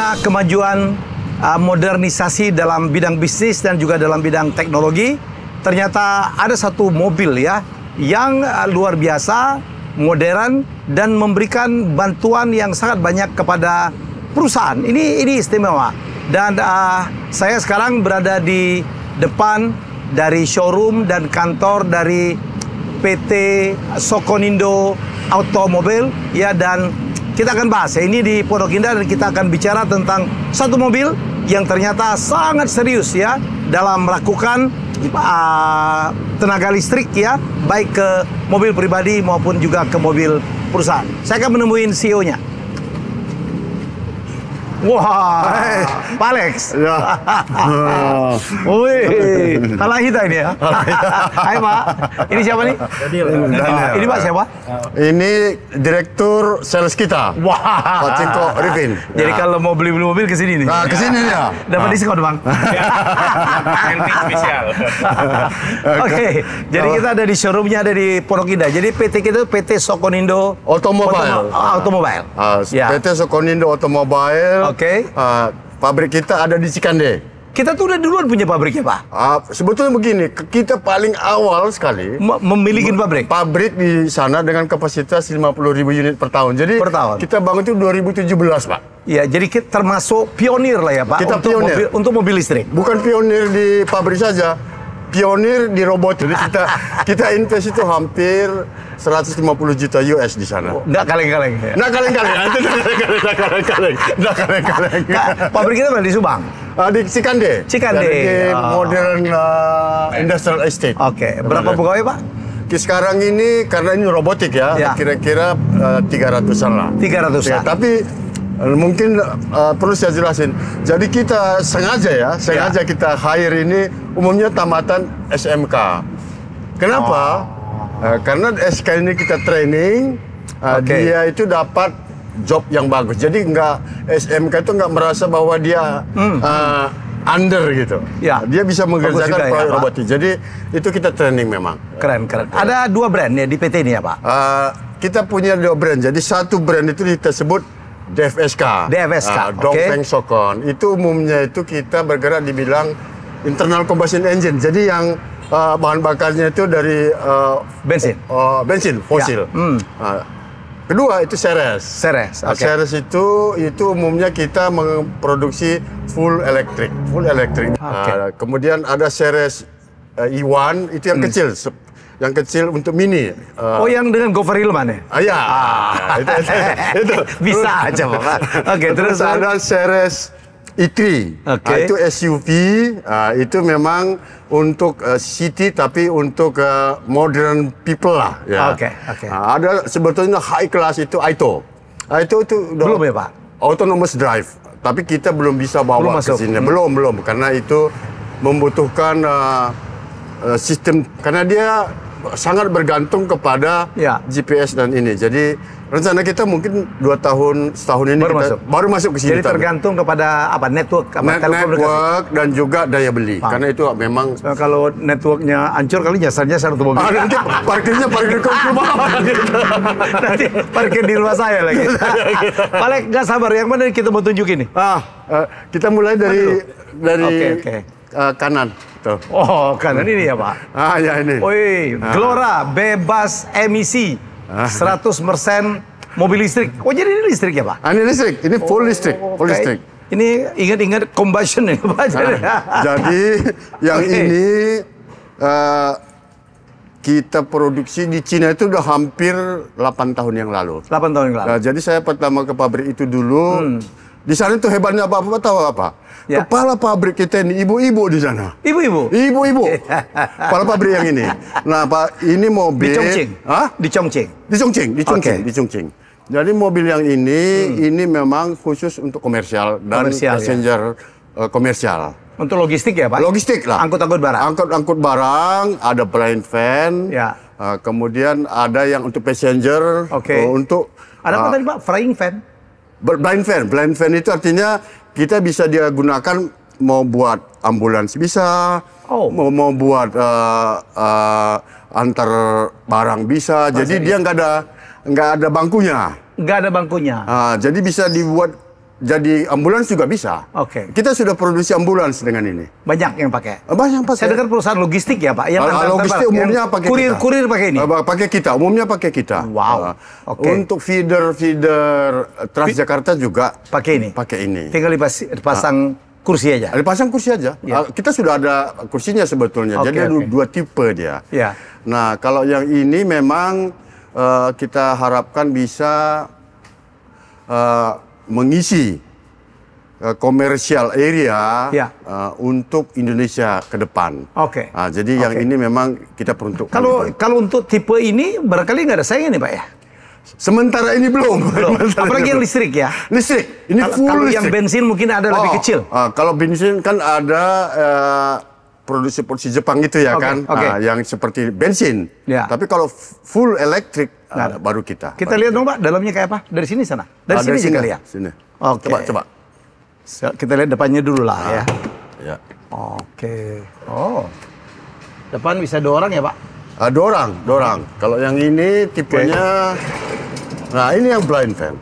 karena kemajuan modernisasi dalam bidang bisnis dan juga dalam bidang teknologi, ternyata ada satu mobil ya yang luar biasa, modern dan memberikan bantuan yang sangat banyak kepada perusahaan. Ini istimewa. Dan saya sekarang berada di depan dari showroom dan kantor dari PT Sokonindo Automobil ya, dan kita akan bahas ya, ini di Pondok Indah, dan kita akan bicara tentang satu mobil yang ternyata sangat serius ya dalam melakukan tenaga listrik ya, baik ke mobil pribadi maupun juga ke mobil perusahaan. Saya akan menemuin CEO-nya. Wah, Pak Alex. Ya. Wih, kalah kita ini ya. Hai Pak, ini siapa nih? Ini Pak siapa? Ini direktur sales kita. Wah, Pak Cinko Rifin. Jadi kalau mau beli mobil ke sini nih. Nah, ke sini ya. Dapat diskon, Bang. Spesial. Oke, jadi kita ada di showroomnya, ada di Pondok Indah. Jadi PT kita itu PT Sokonindo Automobile. Automobile. Ya. PT Sokonindo Automobile. Oke. Pabrik kita ada di Cikande. Kita tuh udah duluan punya pabriknya, Pak. Sebetulnya begini, kita paling awal sekali memiliki pabrik. Pabrik di sana dengan kapasitas 50.000 unit per tahun. Jadi per tahun. Kita bangun itu 2017, Pak. Ya, jadi kita termasuk pionir lah ya, Pak. Kita pionir untuk mobil listrik. Bukan pionir di pabrik saja, pionir di robot. Jadi kita invest itu hampir 150 juta US di sana. Nggak kaleng-kaleng. Ya? Nggak kaleng-kaleng. Pabrik kita mana di Subang? Di Cikande. Cikande. Di Modern Industrial Estate. Oke. Berapa pegawai, Pak? Sekarang ini karena ini robotik ya. Kira-kira 300-an lah. 300-an. Ya, tapi mungkin perlu saya jelasin. Jadi kita sengaja kita hire ini umumnya tamatan SMK. Kenapa? Karena SK ini kita training, dia itu dapat job yang bagus. Jadi SMK itu nggak merasa bahwa dia under gitu. Ya. Dia bisa mengerjakan proyek robotik. Jadi itu kita training memang. Keren. Ada 2 brand ya di PT ini ya, Pak? Kita punya 2 brand. Jadi satu brand itu kita sebut DFSK. Dongfeng Sokon. Itu umumnya itu kita bergerak dibilang internal combustion engine. Jadi yang bahan bakarnya itu dari bensin fosil. Kedua itu Ceres. Ceres itu umumnya kita memproduksi full elektrik. Kemudian ada Ceres E1 itu yang kecil. Yang kecil untuk mini. Yang dengan Gopher Hilman ya? Itu. Bisa aja, Pak. Terus ada Ceres E3. Itu SUV. Itu memang untuk city tapi untuk modern people lah. Ya. Ada sebetulnya high class itu Aito. Aito itu belum ya, Pak? Autonomous drive. Tapi kita belum bisa bawa ke sini. Belum. Karena itu membutuhkan sistem. Karena dia sangat bergantung kepada GPS dan ini. Jadi rencana kita mungkin 2 tahun, setahun ini baru masuk ke sini. Jadi tergantung kepada network, network dan juga daya beli. Karena itu memang kalau networknya hancur kali jasarnya satu mobil. Nanti parkirnya parkir ke rumah. Nanti parkir di rumah saya lagi. Paling nggak sabar, yang mana kita mau tunjukin nih? Kita mulai dari kanan. Tuh. Kanan ini ya, Pak? Ya ini. Glora bebas emisi. 100% mobil listrik. Jadi ini listrik ya, Pak? Ini listrik. Ini full listrik. Listrik. Ini ingat combustion ya, Pak? Jadi yang ini kita produksi di Cina itu udah hampir 8 tahun yang lalu. 8 tahun yang lalu. Jadi saya pertama ke pabrik itu dulu. Di sana tuh hebatnya apa-apa, tahu apa? Kepala pabrik kita ini ibu-ibu di sana. Ibu-ibu? Ibu-ibu. Kepala pabrik yang ini. Nah, Pak, ini mobil... Di Chongqing? Di Chongqing? Di Chongqing. Jadi mobil yang ini memang khusus untuk komersial dan passenger komersial. Untuk logistik ya, Pak? Logistik lah. Angkut-angkut barang? Angkut-angkut barang, ada blind van, kemudian ada yang untuk passenger, untuk... Ada apa tadi, Pak? Frying van? Blind van itu artinya kita bisa dia gunakan mau buat ambulans bisa, mau buat antar barang bisa. Jadi dia nggak ada bangkunya. Nggak ada bangkunya. Jadi bisa dibuat jadi ambulans juga bisa. Oke. Kita sudah produksi ambulans dengan ini. Banyak yang pakai. Banyak yang pakai. Saya dengar perusahaan logistik ya Pak. Yang logistik umumnya pakai kita. Kurir pakai ini. Pakai kita. Umumnya pakai kita. Wow. Oke. Untuk feeder Transjakarta juga pakai ini. Pakai ini. Tinggal dipasang kursi aja. Dipasang kursi aja. Ya. Kita sudah ada kursinya sebetulnya. Jadi ada dua tipe dia. Ya. Nah, kalau yang ini memang kita harapkan bisa mengisi commercial area untuk Indonesia ke depan. Oke. Jadi yang ini memang kita peruntukkan. Kalau untuk tipe ini barangkali nggak ada saingan nih Pak ya? Sementara ini belum. Apalagi yang listrik ya? Listrik. Ini full kalau listrik. Yang bensin mungkin ada lebih kecil. Kalau bensin kan ada produksi Jepang itu ya kan, yang seperti bensin. Ya. Tapi kalau full elektrik baru kita. Kita lihat dong Pak, dalamnya kayak apa? Dari sini sana? Dari sini juga lihat? Sini. Oke. Coba. Kita lihat depannya dulu lah ya. Ya. Oke. Oh. Depan bisa 2 orang ya Pak? 2 orang. Kalau yang ini tipenya, nah ini yang blind van.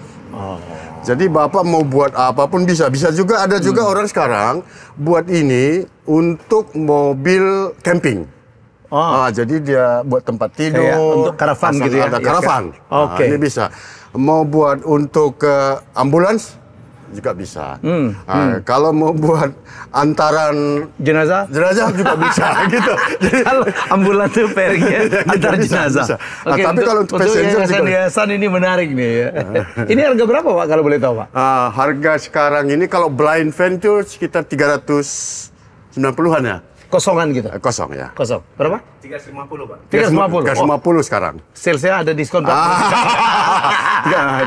Jadi Bapak mau buat apapun bisa. Bisa juga, ada juga orang sekarang buat ini untuk mobil camping. Jadi dia buat tempat tidur. Kayak untuk karavan gitu ya? Ada karavan. Oke. Ini bisa. Mau buat untuk ambulans juga bisa. Kalau mau buat antaran jenazah juga bisa gitu. Jadi kalau ambulans itu pairingnya antar jenazah. Oke, tapi kalau untuk passenger yayasan ini menarik nih ya. Ini harga berapa Pak kalau boleh tahu Pak? Harga sekarang ini kalau blind van itu sekitar 390-an ya. Kosongan gitu? Kosong ya. Kosong. Berapa? 350 Pak. 350 sekarang. Salesnya ada diskon Pak?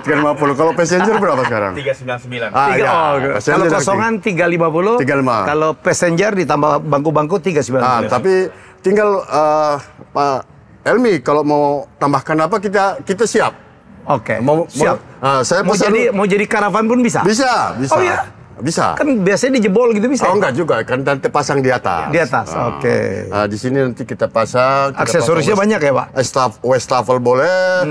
350. Kalau passenger berapa sekarang? 399. Kalau kosongan 350. Kalau passenger ditambah bangku-bangku 399. Tapi tinggal Pak Helmi kalau mau tambahkan apa kita siap. Oke. Siap. Saya mau jadi karavan pun bisa? Bisa. Oh iya? Bisa. Kan biasanya dijebol gitu bisa? Enggak juga, kan nanti pasang di atas. Di atas, oke. Di sini nanti kita pasang. Aksesorisnya banyak ya Pak? Wastafel boleh,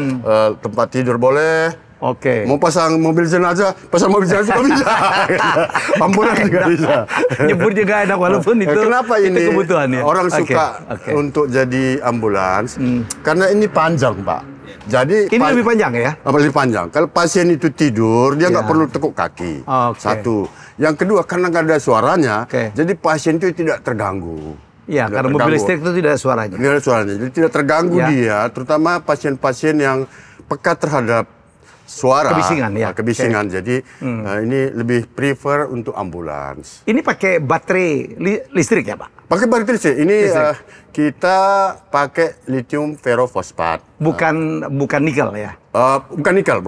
tempat tidur boleh. Oke. Mau pasang mobil jenazah juga bisa. Ambulans juga bisa. Nyebut juga enak walaupun itu. Kenapa ini itu kebutuhannya. Orang suka untuk jadi ambulans? Karena ini panjang Pak. Jadi ini lebih panjang ya? Lebih panjang. Kalau pasien itu tidur, dia nggak perlu tekuk kaki. Satu. Yang kedua, karena nggak ada suaranya, jadi pasien itu tidak terganggu. Ya, karena mobil listrik itu tidak ada suaranya. Tidak ada suaranya. Jadi tidak terganggu dia, terutama pasien-pasien yang peka terhadap suara. Kebisingan ya. Kebisingan. Jadi ini lebih prefer untuk ambulans. Ini pakai baterai listrik ya Pak? Pakai baterai listrik. Ini kita pakai lithium ferrofosfat. Bukan nikel ya? Bukan nikel.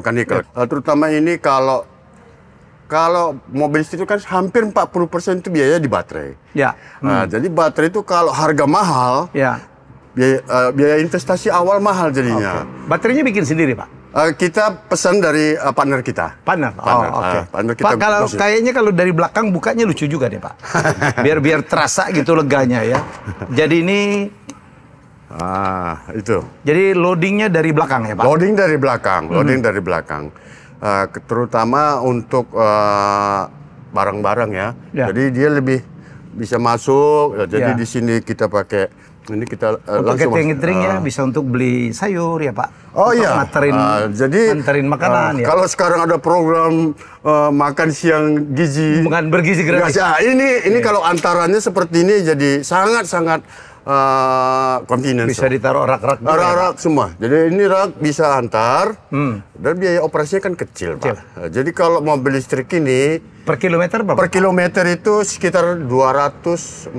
Terutama ini kalau mobil listrik itu kan hampir 40% itu biaya di baterai. Ya. Jadi baterai itu kalau harga mahal, biaya investasi awal mahal jadinya. Baterainya bikin sendiri Pak? Kita pesan dari partner kita. Partner. Oke. Partner kita. Pak, kayaknya kalau dari belakang bukanya lucu juga deh Pak. biar terasa gitu leganya ya. Jadi ini. Itu. Jadi loadingnya dari belakang ya Pak? Loading dari belakang. Terutama untuk barang-barang ya. Jadi dia lebih bisa masuk. Jadi di sini kita pakai. Ini kita langsung catering ya, bisa untuk beli sayur ya Pak. Oh iya. Nganterin makanan ya. Kalau sekarang ada program makan siang gizi. Bukan bergizi gratis. Ini kalau antaranya seperti ini jadi sangat convenience. Bisa ditaruh rak-rak. Rak-rak semua. Jadi ini rak bisa antar. Dan biaya operasinya kan kecil Pak. Jadi kalau mobil listrik ini. Per kilometer berapa? Per kilometer itu sekitar 245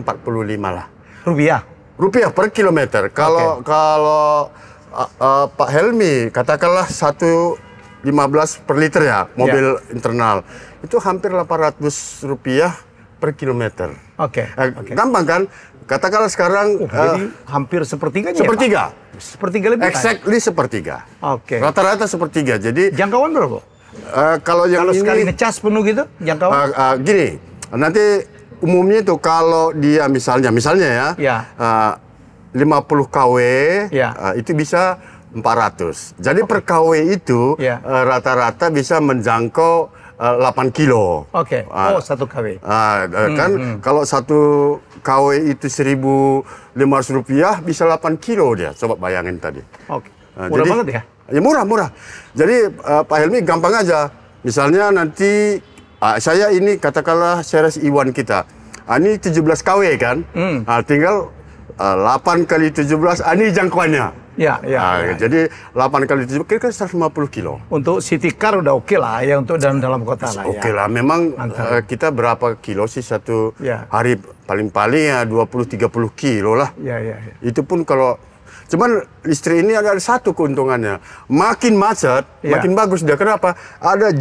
lah. Rupiah per kilometer. Kalau Pak Helmi katakanlah 1,15 per liter ya mobil internal itu hampir 800 rupiah per kilometer. Gampang kan? Katakanlah sekarang jadi hampir sepertiganya. Sepertiga lebih. Exactly sepertiga. Rata-rata sepertiga. Jadi jangkauan berapa? Kalau sekali ngecas penuh gitu jangkauan? Gini, nanti. Umumnya itu kalau dia misalnya ya, 50 kW itu bisa 400. Jadi per kW itu rata-rata bisa menjangkau 8 kilo. Oke. Oh, 1 kW. Kan kalau 1 kW itu Rp1.500 bisa 8 kilo dia. Coba bayangin tadi. Oke. Murah banget ya? Ya murah. Jadi Pak Helmi gampang aja. Misalnya nanti saya ini katakanlah series Iwan kita. Ini 17 kW kan? Tinggal 8 kali 17, ini jangkauannya. Ya. Jadi 8 kali 17 kira-kira 150 kilo. Untuk city car udah oke lah ya, untuk dalam kota lah ya. Oke lah, memang kita berapa kilo sih satu hari, paling-paling ya 20-30 kilo lah. Ya. Itu pun kalau, cuman listrik ini ada satu keuntungannya. Makin macet, makin bagus dia. Kenapa? Ada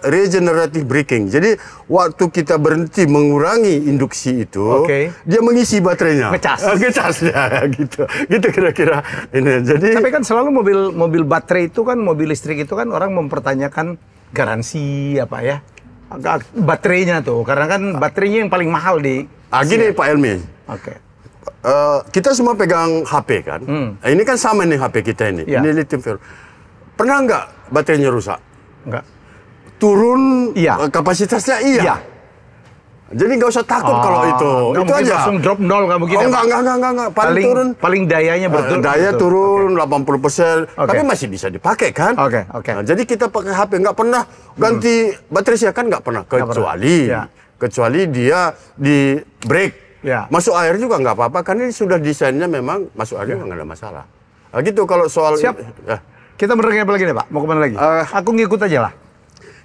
regenerative braking. Jadi waktu kita berhenti mengurangi induksi itu, dia mengisi baterainya. Ngecas ya, gitu. Gitu kira-kira ini. Jadi. Tapi kan selalu mobil baterai itu kan, mobil listrik itu kan orang mempertanyakan garansi apa ya? Baterainya tuh, karena kan baterainya yang paling mahal di. Gini Pak Helmi. Kita semua pegang HP kan. Ini kan sama nih HP kita ini. Ini lithium ferro. Pernah nggak baterainya rusak? Nggak. Turun kapasitasnya iya. Jadi nggak usah takut kalau itu. Itu aja. Langsung drop 0 nggak mungkin. Enggak. Paling turun. Paling dayanya betul. Daya turun 80%. Tapi masih bisa dipakai kan? Oke. Nah, jadi kita pakai HP nggak pernah ganti baterai sih kan nggak pernah. Kecuali dia di break. Masuk air juga nggak apa-apa, karena ini sudah desainnya memang masuk air juga nggak ada masalah. Gitu kalau soal. Siap. Kita menerangin apa lagi nih Pak? Mau kemana lagi? Aku ngikut aja lah.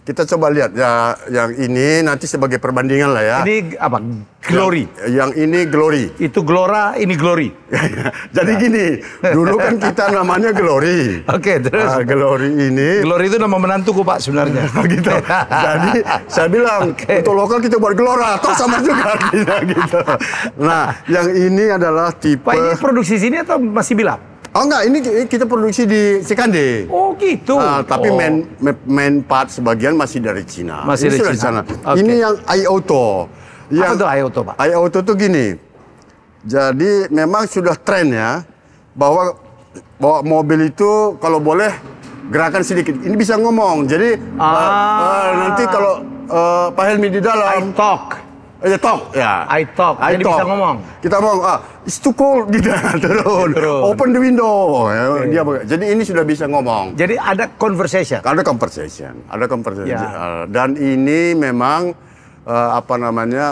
Kita coba lihat ya, yang ini nanti sebagai perbandingan lah ya. Ini apa? Glory. Yang ini Glory. Itu Glora, ini Glory. Jadi gini, dulu kan kita namanya Glory. Terus. Glory ini. Glory itu nama menantuku Pak sebenarnya. Gitu. Jadi saya bilang untuk lokal kita buat Glora, toh sama juga gitu. Nah, yang ini adalah tipe. Pak, ini produksi sini atau masih Bilap? Oh enggak, ini kita produksi di Sekande. Oh gitu. Tapi main part sebagian masih dari Cina. Masih dari Cina. Ini yang iAuto. Apa tuh iAuto Pak? iAuto tuh gini. Jadi memang sudah tren ya, bahwa mobil itu kalau boleh gerakan sedikit. Ini bisa ngomong. Jadi nanti kalau Pak Helmi di dalam. iTalk. Jadi bisa ngomong. Kita ngomong, it's too cold, turun. Open the window. Jadi ini sudah bisa ngomong. Jadi ada conversation. Ada conversation. Dan ini memang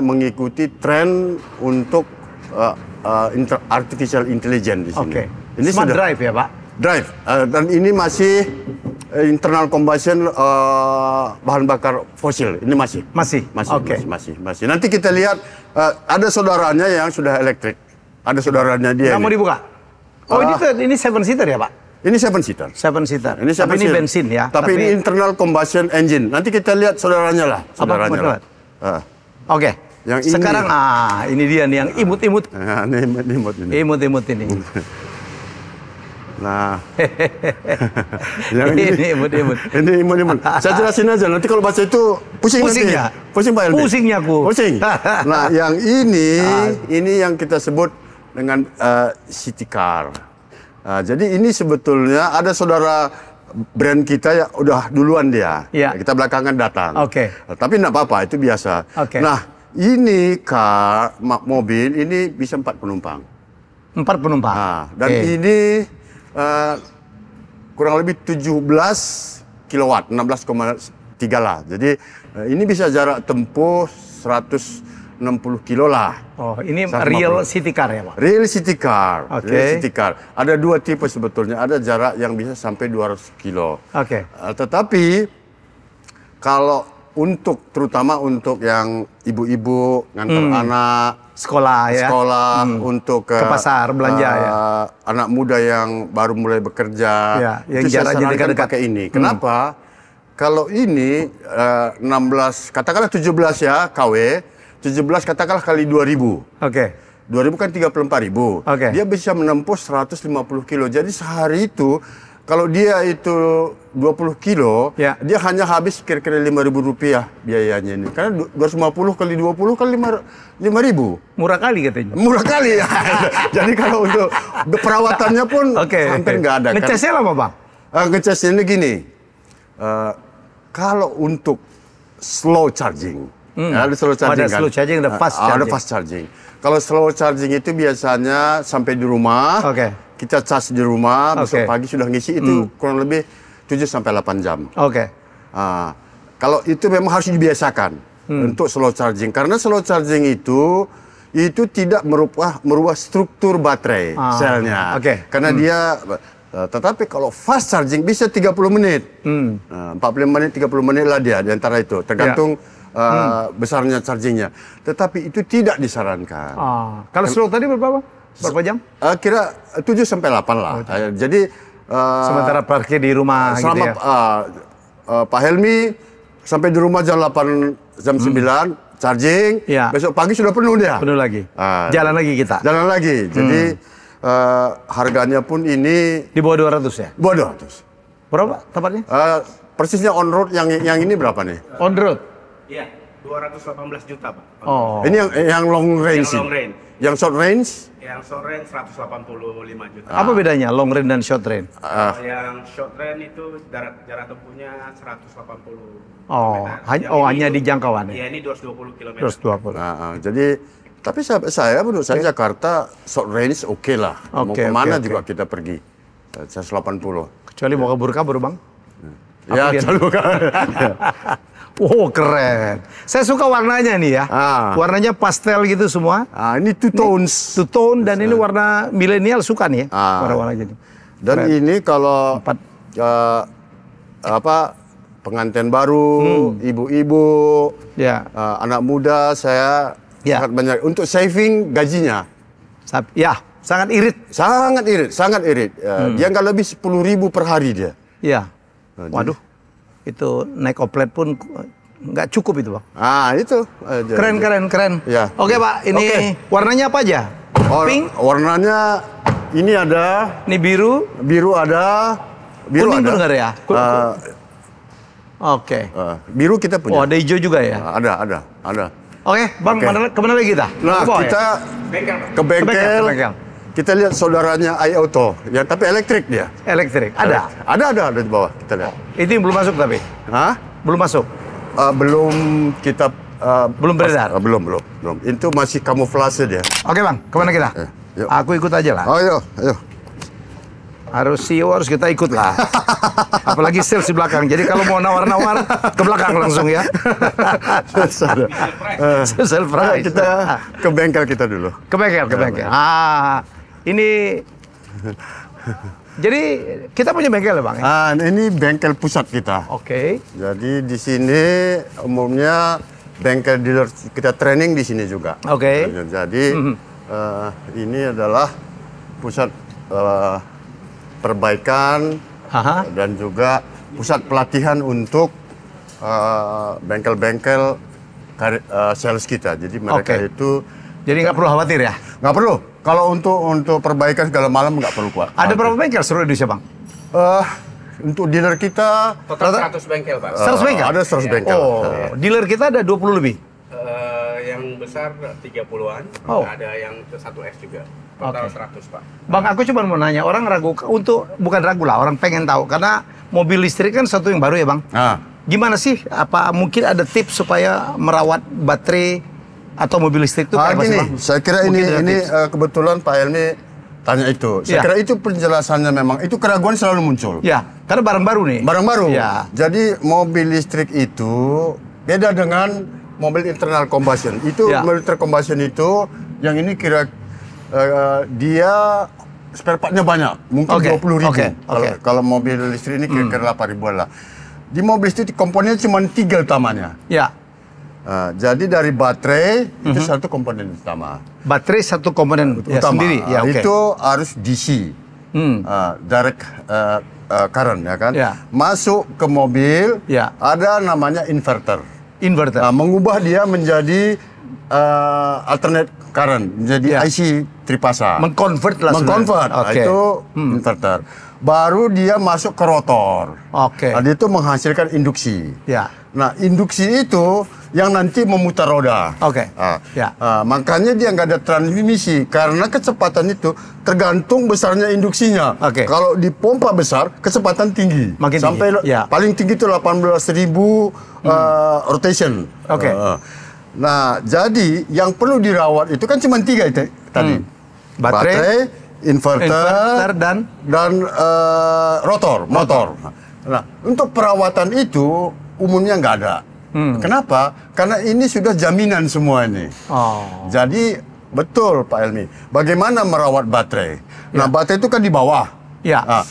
mengikuti tren untuk artificial intelligence di sini. Ini Smart drive ya Pak? Drive. Dan ini masih internal combustion bahan bakar fosil. Ini masih. Masih. Nanti kita lihat ada saudaranya yang sudah elektrik. Ada saudaranya dia. Nggak mau dibuka? Ini 7-seater ya Pak? Ini 7-seater. 7-seater. Tapi ini bensin ya. Tapi ini internal combustion engine. Nanti kita lihat saudaranya lah. Yang ini. Sekarang ini dia nih yang imut-imut. Imut-imut ini. Nah, ini imut-imut. Ini imut-imut. Saya jelasin aja. Nanti kalau baca itu pusing ya. Pusing Pak Helmi. Pusingnya aku. Pusing. Nah, yang ini yang kita sebut dengan city car. Jadi ini sebetulnya ada saudara brand kita ya udah duluan dia. Kita belakangan datang. Tapi enggak apa-apa, itu biasa. Nah, ini mobil ini bisa 4 penumpang. 4 penumpang. Dan ini kurang lebih 17 kilowatt, 16,3 lah. Jadi ini bisa jarak tempuh 160 kilo lah. Ini real city car ya Pak? Real city car. Real city car. Ada 2 tipe sebetulnya. Ada jarak yang bisa sampai 200 kilo. Tetapi kalau terutama untuk yang ibu-ibu ngantar anak sekolah untuk ke pasar belanja anak muda yang baru mulai bekerja yang jaraknya dekat-dekat pakai ini. Kenapa? Kalau ini 16 katakanlah 17 ya KW, 17 katakanlah kali 2000. 2000 kan 34.000. Dia bisa menempuh 150 kilo. Jadi sehari itu kalau dia itu 20 kilo, dia hanya habis kira-kira Rp5.000 biayanya ini. Karena 250 kali 20 kali 5.000. Murah kali katanya. Murah kali ya. Jadi kalau untuk perawatannya pun hampir nggak ada. Ngecasnya lama Bang? Ngecasnya ini gini, kalau untuk slow charging. Ada slow charging ada slow charging, ada fast charging. Ada fast charging. Kalau slow charging itu biasanya sampai di rumah, kita charge di rumah, besok pagi sudah ngisi, itu kurang lebih 7 sampai 8 jam. Kalau itu memang harus dibiasakan untuk slow charging, karena slow charging itu tidak merubah struktur baterai selnya. Karena dia tetapi kalau fast charging bisa 30 menit. 45 menit, 30 menit lah dia di antara itu, tergantung besarnya chargingnya. Tetapi itu tidak disarankan. Kalau slow tadi berapa jam? Kira 7 sampai 8 lah. Jadi sementara parkir di rumah selama, gitu ya? Pak Helmi sampai di rumah jam 8, jam 9 charging, besok pagi sudah penuh dia. Penuh lagi. Jalan lagi kita. Jalan lagi. Jadi harganya pun ini di bawah 200 ya? Bawah 200. Berapa tepatnya? Persisnya on road yang ini berapa nih? On road? Iya, 218 juta, Pak. Ini yang long range. Yang long range. Yang short range? Yang short range 185 juta. Apa bedanya long range dan short range? Yang short range itu jarak tempuhnya 180 hanya di jangkauan ya? Iya, ini 220 km. 220. Jadi, tapi menurut saya Jakarta short range oke lah. Mau kemana juga kita pergi. 180. Kecuali mau kabur-kabur, Bang. Ya, wow, keren. Saya suka warnanya nih ya. Warnanya pastel gitu semua. Ini two tones. Two tone, dan ini warna milenial suka nih ya. Warna-warna gini. Dan ini kalau pengantin baru, ibu-ibu, anak muda, saya sangat banyak untuk saving gajinya. Ya, sangat irit. Sangat irit. Dia nggak lebih 10.000 per hari dia. Iya. Waduh, itu naik oplet pun nggak cukup itu, Bang. Itu. Keren. Ya. Oke, Pak. Ini warnanya apa aja? Pink. Warnanya ini ada. Ini biru. Biru ada. Kuning pun nggak ada ya? Biru kita punya. Ada hijau juga ya? Ada. Oke, Bang. Kemana lagi kita? Kita ke bengkel. Kita lihat saudaranya iAuto, tapi elektrik dia. Elektrik, ada di bawah, kita lihat. Itu belum masuk tapi? Belum masuk? Belum kita... belum beredar? Belum. Itu masih kamuflase dia. Oke, Bang, kemana kita? Aku ikut aja lah. Ayo. Harus CEO, harus kita ikut lah. Apalagi sales di belakang. Jadi kalau mau nawar-nawar, ke belakang langsung ya. Surprise. Kita ke bengkel kita dulu. Ke bengkel. Ini jadi kita punya bengkel ya, Bang? Ini bengkel pusat kita. Jadi di sini umumnya bengkel dealer kita training di sini juga. Jadi ini adalah pusat perbaikan dan juga pusat pelatihan untuk bengkel-bengkel sales kita. Jadi mereka itu. Jadi nggak perlu khawatir ya? Nggak perlu. Kalau untuk perbaikan segala malam nggak perlu kuat. Ada berapa bengkel seluruh Indonesia, Bang? Untuk dealer kita total 100 bengkel, Pak. 100 bengkel? Ada 100 bengkel. Dealer kita ada 20 lebih? Yang besar 30-an, ada yang 1S juga. Total 100, Pak. Bang, aku cuma mau nanya, orang ragu bukan ragu lah, orang pengen tahu karena mobil listrik kan satu yang baru ya, Bang. Gimana sih? Apa mungkin ada tips supaya merawat baterai atau mobil listrik itu kayak apa sih, Bang? Saya kira ini kebetulan Pak Helmi tanya itu. Saya kira itu penjelasannya memang. Itu keraguan selalu muncul. Ya, karena barang baru nih. Barang baru. Ya. Jadi mobil listrik itu beda dengan mobil internal combustion. Itu mobil internal combustion itu yang ini dia spare partnya banyak. Mungkin 20.000. Kalau mobil listrik ini kira-kira 8.000-an lah. Di mobil listrik komponennya cuma 3 utamanya. Jadi dari baterai itu satu komponen utama. Baterai satu komponen utama sendiri. Itu harus DC, direct current ya kan. Masuk ke mobil ada namanya inverter. Mengubah dia menjadi alternate current, menjadi IC tripasa. Mengkonvert lah. Itu inverter. Baru dia masuk ke rotor. Dia itu menghasilkan induksi. Nah, induksi itu yang nanti memutar roda. Oke. Ya. Makanya dia nggak ada transmisi karena kecepatan itu tergantung besarnya induksinya. Oke. Kalau di pompa besar kecepatan tinggi. Makin sampai tinggi. Ya. paling tinggi itu 18.000 rotation. Oke. Nah, jadi yang perlu dirawat itu kan cuma 3 itu tadi. Baterai, inverter dan rotor, motor. Nah, untuk perawatan itu umumnya nggak ada. Kenapa? Karena ini sudah jaminan semua ini. Jadi betul Pak Helmi. Bagaimana merawat baterai? Nah, baterai itu kan di bawah. Ya.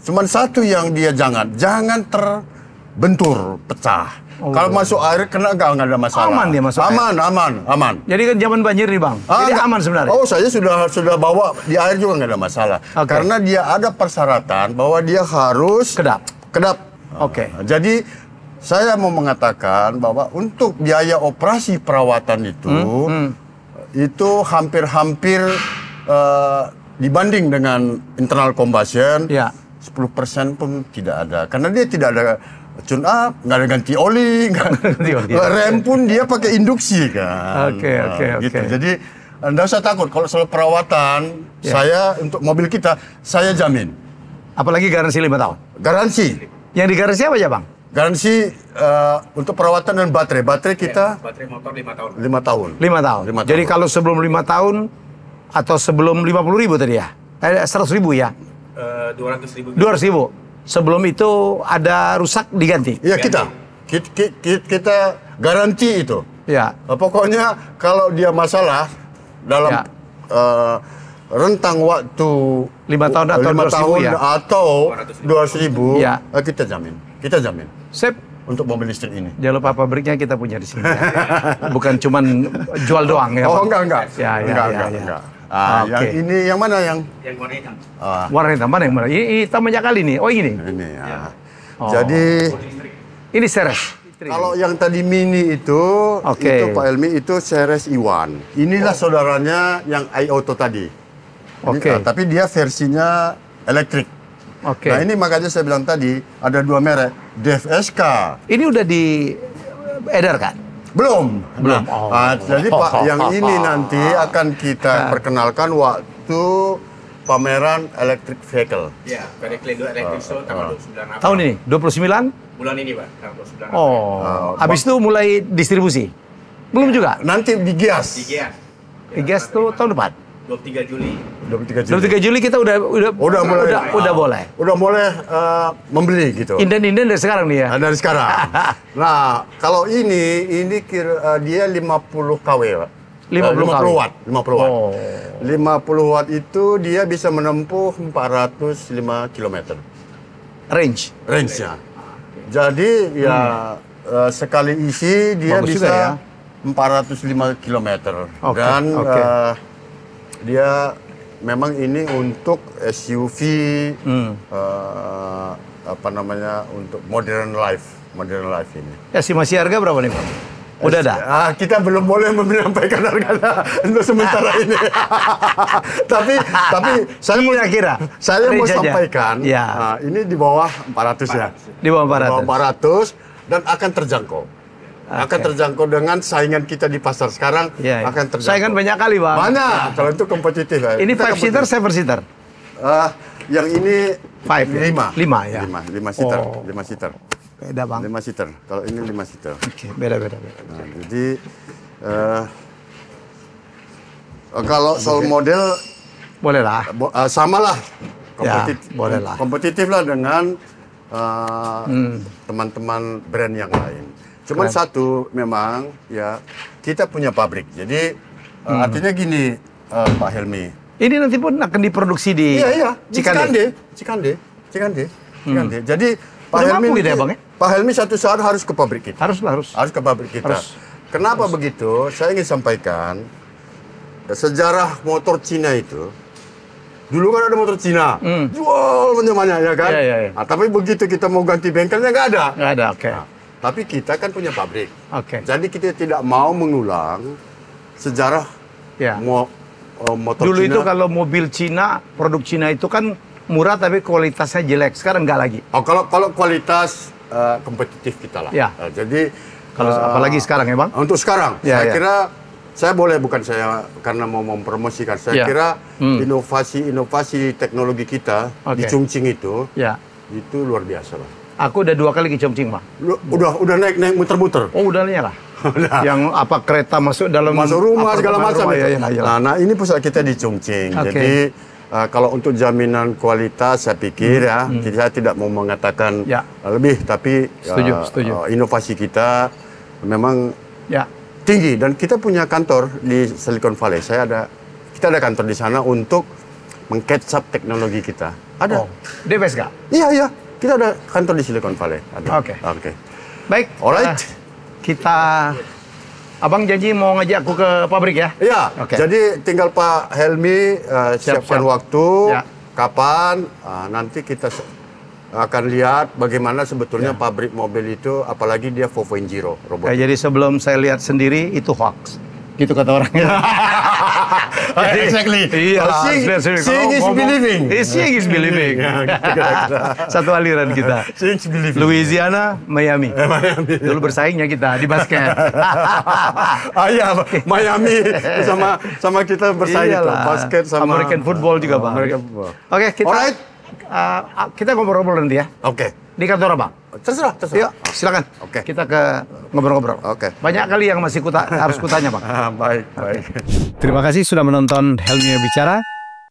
Cuman satu yang dia jangan terbentur, pecah. Kalau masuk air kena nggak ada masalah. Aman dia masuk air. Aman. Jadi kan zaman banjir nih Bang. Jadi aman sebenarnya. Oh, saya sudah bawa di air juga nggak ada masalah. Karena dia ada persyaratan bahwa dia harus kedap. Oke. Jadi saya mau mengatakan bahwa untuk biaya operasi perawatan itu hampir-hampir dibanding dengan internal combustion 10% pun tidak ada. Karena dia tidak ada tune up, nggak ada ganti oli, rem pun dia pakai induksi kan. Oke. Gitu. Jadi Anda usah takut kalau soal perawatan saya untuk mobil kita saya jamin. Apalagi garansi 5 tahun. Garansi. Yang digaransi apa ya Bang? Garansi untuk perawatan dan baterai. Baterai kita baterai motor 5 tahun. 5 tahun. 5 tahun. Jadi kalau sebelum 5 tahun atau sebelum 50.000 tadi ya? 100.000 ya? 200.000. 200.000. Sebelum itu ada rusak diganti. Iya kita garansi itu. Ya. Pokoknya kalau dia masalah dalam rentang waktu 5 tahun atau 5 tahun atau 200.000, kita jamin. Sip. Untuk mobil listrik ini. Jangan lupa pabriknya kita punya di sini. Ya. Bukan cuman jual doang ya. Oh enggak. Enggak. Yang ini yang mana yang warna hitam? Warna hitam mana yang mana? Ini hitam banyak kali nih. Oh ini. Ini ya. Jadi ini Ceres. Kalau yang tadi mini itu Pak Helmi itu Ceres i1. Inilah saudaranya yang iAuto tadi. Tapi dia versinya elektrik. Nah ini makanya saya bilang tadi ada 2 merek, DFSK. Ini udah diedarkan? Belum. Jadi Pak, yang ini nanti akan kita perkenalkan waktu pameran electric vehicle. Ya, Periklendo Electric Show tanggal 29 April. Tahun ini? 29? Bulan ini Pak, tanggal 29 April. Habis itu mulai distribusi? Belum juga? Nanti di Gias. Di Gias tuh tahun depan? 23 Juli. 23 Juli kita udah boleh. Udah mulai membeli gitu. Inden dari sekarang nih ya. Dari sekarang. Nah, kalau ini dia 50 kW, Pak. 50 watt. 50 watt itu dia bisa menempuh 405 km. Range-nya. Jadi sekali isi dia bagus bisa 405 km. Dan dia memang ini untuk SUV untuk modern life ini. Estimasi harga berapa nih Pak? Udah ada? Kita belum boleh menyampaikan harganya untuk sementara ini. tapi saya mau sampaikan ini di bawah 400 ya. Di bawah 400 dan akan terjangkau. Akan terjangkau dengan saingan kita di pasar sekarang akan terjangkau. Saingan banyak kali Bang. Banyak, kalau itu kompetitif. Ini 5 seater, 7 seater? Yang ini 5 ya? 5 seater. 5 seater. Beda Bang. 5 seater, kalau ini 5 seater. Beda. Nah, jadi kalau soal model boleh lah. Sama lah. Boleh lah. Kompetitif lah dengan teman-teman brand yang lain. Cuman satu memang kita punya pabrik. Jadi artinya gini Pak Helmi. Ini nanti pun akan diproduksi di Cikande. Jadi Pak Helmi satu saat harus ke pabrik kita. Harus ke pabrik kita. Kenapa begitu? Saya ingin sampaikan sejarah motor Cina itu. Dulu kan ada motor Cina, jual banyak ya kan. Nah, tapi begitu kita mau ganti bengkelnya nggak ada. Tapi kita kan punya pabrik. Jadi kita tidak mau mengulang sejarah motor dulu Cina. Itu kalau mobil Cina, produk Cina itu kan murah tapi kualitasnya jelek. Sekarang nggak lagi. Kalau kualitas kompetitif kita lah. Jadi Kalau apalagi sekarang ya Bang? Untuk sekarang, saya kira saya boleh, bukan saya karena mau mempromosikan. Saya kira inovasi teknologi kita di Chongqing itu luar biasa, Bang. Aku udah 2 kali ke Chongqing, Bang. Udah naik muter-muter. Oh, udah lah. Yang apa kereta masuk rumah segala macam. Nah, ini pusat kita di Chongqing. Jadi kalau untuk jaminan kualitas, saya pikir kita tidak mau mengatakan lebih, tapi setuju. Inovasi kita memang tinggi, dan kita punya kantor di Silicon Valley. Kita ada kantor di sana untuk meng-catch up teknologi kita. Ada. DFSK? Iya. Kita ada kantor di Silicon Valley. Oke. Baik. Alright. Abang janji mau ngajak aku ke pabrik ya? Iya. Jadi tinggal Pak Helmi siapkan waktu, kapan, nanti kita akan lihat bagaimana sebetulnya pabrik mobil itu, apalagi dia 4.0 robot. Jadi sebelum saya lihat sendiri itu hoax. Gitu kata orangnya. Exactly. Iya. Seeing is believing. Seeing is believing. Satu aliran kita. Seeing is believing. Louisiana, Miami. Dulu bersaingnya kita di basket. Iya, Miami sama kita bersaing itu. Basket sama American football juga, Bang. American football. Oke, kita ngobrol-ngobrol nanti ya. Di kantor Abang. Terserah. Yuk, silakan. Kita ke ngobrol-ngobrol. Banyak kali yang masih harus kutanya, Bang. Baik. Terima kasih sudah menonton Helmi Bicara.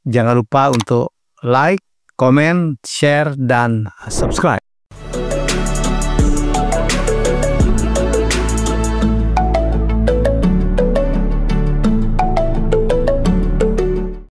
Jangan lupa untuk like, komen, share, dan subscribe.